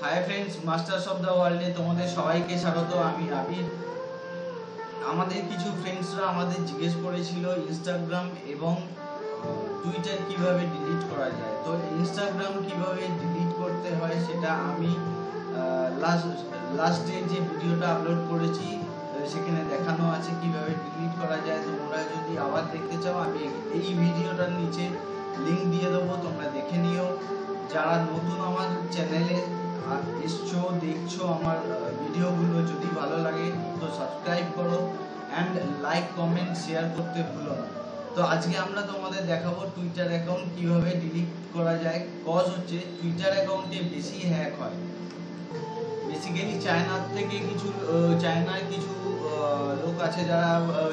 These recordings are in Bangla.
Hi friends, masters of the ওয়ার্ল্ডে তোমাদের সবাইকে স্বাগত। আমি আবির। আমাদের কিছু ফ্রেন্ডসরা আমাদের জিজ্ঞেস করেছিল ইনস্টাগ্রাম এবং টুইটার কিভাবে ডিলিট করা যায়। তো ইনস্টাগ্রাম কিভাবে ডিলিট করতে হয় সেটা আমি লাস্টে যে ভিডিওটা আপলোড করেছি সেখানে দেখানো আছে কিভাবে ডিলিট করা যায়। তোমরা যদি আবার দেখতে চাও আমি এই ভিডিওটার নিচে লিংক দিয়ে দেবো, তোমরা দেখে নিও। যারা নতুন আমার চ্যানেলে এসছো, দেখছো আমার ভিডিওগুলো, যদি ভালো লাগে তো সাবস্ক্রাইব করো অ্যান্ড লাইক, কমেন্ট, শেয়ার করতে ভুলো না। তো আজকে আমরা তোমাদের দেখাবো টুইটার অ্যাকাউন্ট কিভাবে ডিলিট করা যায়। কজ হচ্ছে টুইটার অ্যাকাউন্টে বেশি হ্যাক হয়। বেসিক্যালি চায়নার কিছু লোক আছে যারা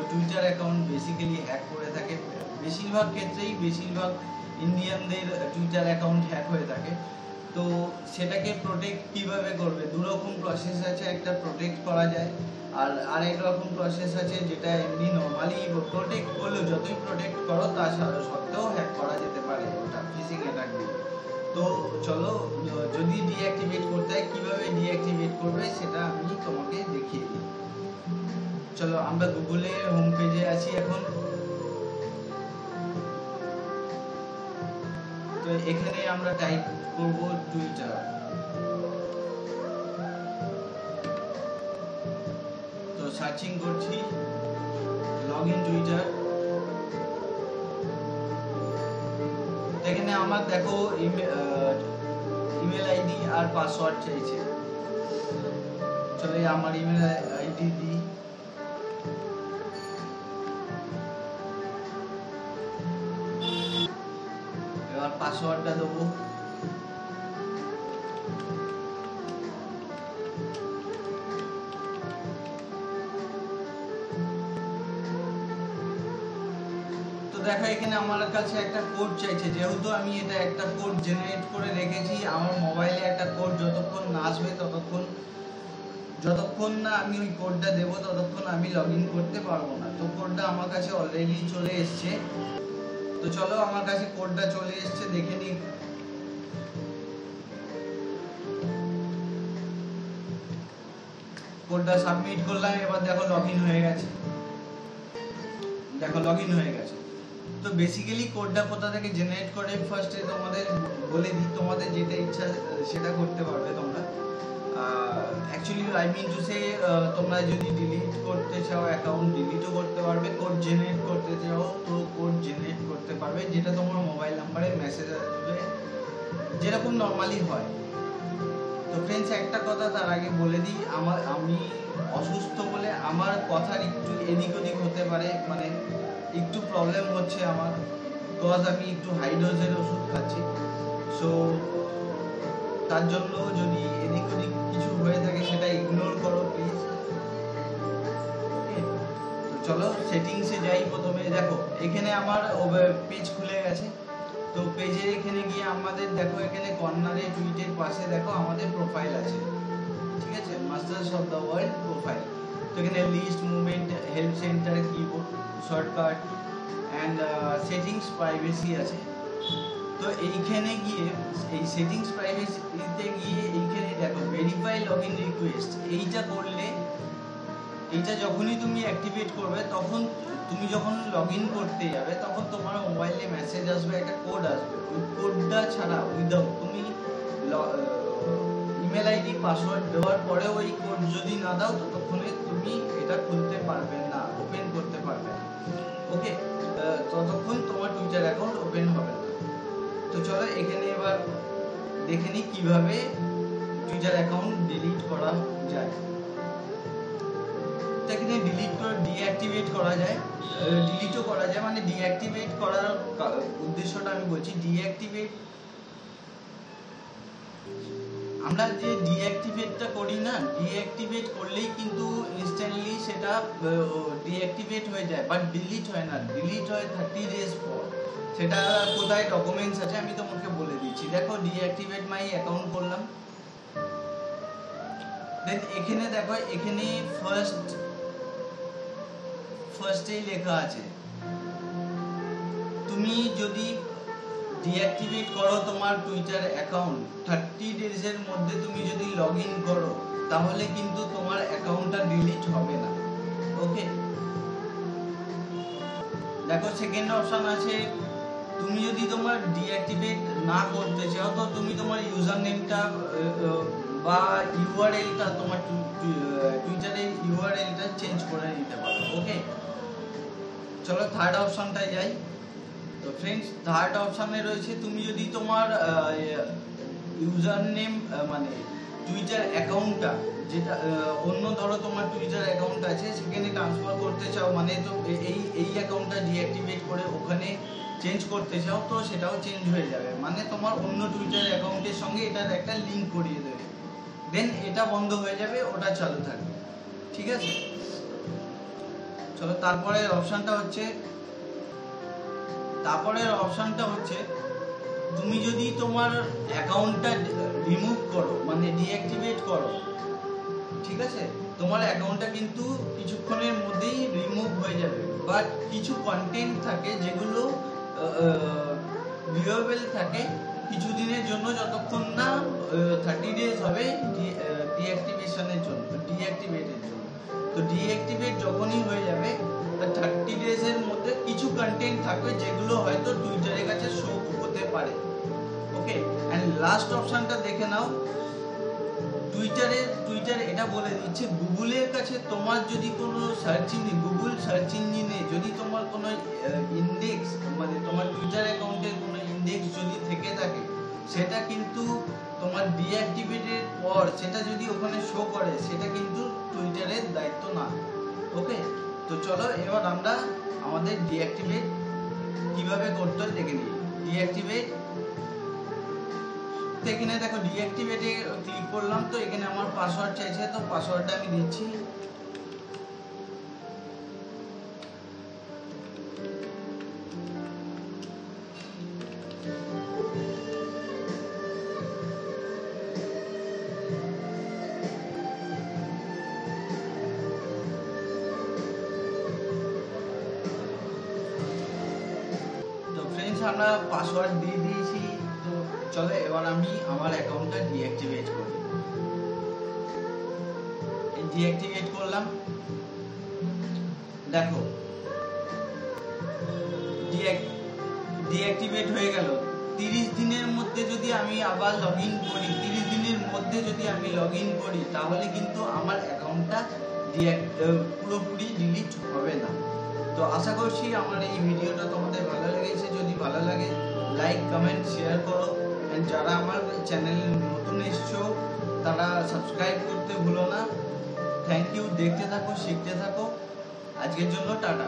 টুইটার অ্যাকাউন্ট বেসিক্যালি হ্যাক করে থাকে। বেশিরভাগ ইন্ডিয়ানদের টুইটার অ্যাকাউন্ট হ্যাক হয়ে থাকে। তো সেটাকে প্রোটেক্ট কিভাবে করবে, দুরকম প্রসেস আছে। একটা প্রোটেক্ট করা যায় আর আরেক রকম প্রসেস আছে যেটা এমনি নর্মালি প্রোটেক্ট করলেও, যতই প্রোটেক্ট করো তা সত্ত্বেও হ্যাক করা যেতে পারে, ওটা ফিশিং অ্যাটাক দিয়ে। তো চলো, যদি ডিঅ্যাক্টিভেট করতে হয় কিভাবে ডিঅ্যাক্টিভেট করবে সেটা আমি তোমাকে দেখিয়ে দিই। চলো, আমরা গুগলে হোম পেজে আছি এখন। তো এখানে আমরা টাইপ করব টুইটার। তো সার্চিং করছি লগইন টুইটার। এখানে আমার দেখো ইমেল আইডি আর পাসওয়ার্ড চাইছে। চলো আমার ইমেল আইডি দিই। এবার পাসওয়ার্ডটা দেবো। দেখো এখানে আমার কাছে একটা কোড চাইছে। যেহেতু আমি এটা একটা কোড জেনারেট করে রেখেছি, আমার মোবাইলে একটা কোড যতক্ষণ না আসবে যতক্ষণ না আমি ওই কোডটা দেবো ততক্ষণ আমি লগ ইন করতে পারবো না। তো কোডটা আমার কাছে অলরেডি চলে এসছে। তো চলো, আমার কাছে কোডটা চলে এসছে, দেখে নিই। কোডটা সাবমিট করলাম। এবার দেখো লগ ইন হয়ে গেছে। তো বেসিক্যালি কোডটা কোথা থেকে জেনারেট করে ফার্স্টে তোমাদের বলে দিই। তোমাদের যেটা ইচ্ছা সেটা করতে পারবে তোমরা। Actually I mean to say, তোমরা যদি ডিলিট করতে চাও অ্যাকাউন্ট ডিলিটও করতে পারবে, কোড জেনারেট করতে চাও তো কোড জেনারেট করতে পারবে, যেটা তোমার মোবাইল নাম্বারে মেসেজ আসবে যেরকম নর্মালি হয়। তো ফ্রেন্ডস, একটা কথা তার আগে বলে দিই, আমি অসুস্থ বলে আমার কথার একটু এদিক ওদিক হতে পারে, মানে একটু প্রবলেম হচ্ছে আমার, বিকজ আমি একটু হাই ডোজের ওষুধ খাচ্ছি। সো তার জন্য যদি এদিক ওদিক কিছু হয়ে থাকে সেটা ইগনোর করো প্লিজ। তো চলো সেটিংসে যাই। প্রথমে দেখো এখানে আমার পেজ খুলে গেছে। তো পেজের এখানে গিয়ে আমাদের দেখো এখানে কর্নারে টুইটের পাশে দেখো আমাদের প্রোফাইল আছে, ঠিক আছে, masters of the world profile. তো এখানে list, movement, help centre, keyboard shortcut and settings, privacy আছে। তো এইখানে গিয়ে এই সেটিংস প্রাইভেসিতে গিয়ে এইখানে দেখো ভেরিফাই লগইন রিকোয়েস্ট। এইটা করলে, এইটা যখনই তুমি অ্যাক্টিভেট করবে তখন তুমি যখন লগ ইন করতে যাবে তখন তোমার মোবাইলে মেসেজ আসবে, একটা কোড আসবে। ওই কোডটা ছাড়া উইদাউট তুমি ইমেল আইডি পাসওয়ার্ড দেওয়ার পরে ওই কোড যদি না দাও ততক্ষণে তুমি এটা খুলতে পারবে না, ওপেন করতে পারবে না। ওকে, ততক্ষণ তোমার টুইটার অ্যাকাউন্ট ওপেন হবে না। তো চলো এখানে এবার দেখে নিই কিভাবে টুইটার অ্যাকাউন্ট ডিলিট করা যায়। এখানে ডিলিট করে ডিঅ্যাক্টিভেট করা যায়, ডিলিটও করা যায়। মানে ডিঅ্যাক্টিভেট করার উদ্দেশ্যটা আমি বলছি। আমরা যে ডিঅ্যাক্টিভেটটা করি না, ডিঅ্যাক্টিভেট করলেই কিন্তু ইনস্ট্যান্টলি সেটা ডিঅ্যাক্টিভেট হয়ে যায়, বাট ডিলিট হয় না। ডিলিট হয় 30 days পর। সেটা কোথায় ডকুমেন্টস আছে আমি তোমাকে বলে দিচ্ছি। দেখো ডিঅ্যাক্টিভেট মাই অ্যাকাউন্ট করলাম। দেন এখানে দেখো এখানে ফার্স্টেই লেখা আছে, তুমি যদি ডিঅ্যাক্টিভেট করো তোমার টুইটার অ্যাকাউন্ট, 30 ডেজের মধ্যে তুমি যদি লগ ইন করো তাহলে কিন্তু তোমার অ্যাকাউন্টটা ডিলিট হবে না। ওকে, দেখো সেকেন্ড অপশন আছে, তুমি যদি তোমার ডিঅ্যাক্টিভেট না করতে চাও তো তুমি তোমার ইউজার নেমটা বা ইউআরএলটা তোমার টুইটারের ইউআরএলটা চেঞ্জ করে নিতে পারো। ওকে, চলো থার্ড অপশনটায় যাই। তো ফ্রেন্ডস, থার্ড অপশনে রয়েছে তুমি যদি তোমার ইউজার নেম মানে টুইটার অ্যাকাউন্টটা যেটা অন্য ধরো তোমার টুইটার অ্যাকাউন্ট আছে সেখানে ট্রান্সফার করতে চাও, মানে তো এই অ্যাকাউন্টটা ডিঅ্যাক্টিভেট করে ওখানে চেঞ্জ করতে চাও তো সেটাও চেঞ্জ হয়ে যাবে, মানে তোমার অন্য টুইটার অ্যাকাউন্টের সঙ্গে এটার একটা লিঙ্ক করিয়ে দেবে, দেন এটা বন্ধ হয়ে যাবে, ওটা চালু থাকবে। ঠিক আছে, চলো তারপরের অপশনটা হচ্ছে তুমি যদি তোমার অ্যাকাউন্টটা রিমুভ করো মানে ডিঅ্যাক্টিভেট করো, ঠিক আছে, তোমার অ্যাকাউন্টটা কিন্তু কিছুক্ষণের মধ্যেই রিমুভ হয়ে যাবে, বাট কিছু কন্টেন্ট থাকে যেগুলো ভিউয়েবল থাকে কিছুদিনের জন্য, যতক্ষণ না 30 ডেজ হবে ডিঅ্যাক্টিভেটের জন্য। তো ডিঅ্যাক্টিভেট যখনই হয়ে যাবে 30 ডেজের মধ্যে কিছু কন্টেন্ট থাকবে যেগুলো হয়তো টুইটারের কাছে শো হতে পারে। ওকে, এন্ড লাস্ট অপশনটা দেখে নাও, টুইটার এটা বলে দিচ্ছে গুগলের কাছে তোমার যদি কোনো গুগল সার্চ ইঞ্জিনে যদি তোমার কোনো ইন্ডেক্স মানে তোমার টুইটার অ্যাকাউন্টের কোনো ইন্ডেক্স যদি থেকে থাকে সেটা কিন্তু তোমার ডিঅ্যাক্টিভেটের পর সেটা যদি ওখানে শো করে সেটা কিন্তু টুইটারের দায়িত্ব না। ওকে, তো চলো এবার আমরা আমাদের ডিঅ্যাক্টিভেট কিভাবে করতে হয় দেখে নিই। ডিঅ্যাক্টিভেট এখানে দেখো ডিঅ্যাক্টিভেটে ক্লিক করলাম, তো এখানে আমার পাসওয়ার্ড চাইছে, তো পাসওয়ার্ডটা আমি দিচ্ছি। তো ফ্রেন্ডস, আমরা পাসওয়ার্ড দিয়ে দিয়েছি, তো চলো এবার আমি আমার অ্যাকাউন্টটা ডিঅ্যাক্টিভেট করি। ডিঅ্যাক্টিভেট করলাম, দেখো ডিঅ্যাক্টিভেট হয়ে গেল। 30 দিনের মধ্যে যদি আমি আবার লগ ইন করি, 30 দিনের মধ্যে যদি আমি লগ ইন করি তাহলে কিন্তু আমার অ্যাকাউন্টটা পুরোপুরি ডিলিট হবে না। তো আশা করছি আমার এই ভিডিওটা তোমাদের ভালো লেগেছে, যদি ভালো লাগে লাইক কমেন্ট শেয়ার করো, এন্ড যারা আমার চ্যানেলে নতুন এসছো তারা সাবস্ক্রাইব করতে ভুলো না। থ্যাংক ইউ, দেখতে থাকো, শিখতে থাকো। আজকের জন্য টাটা।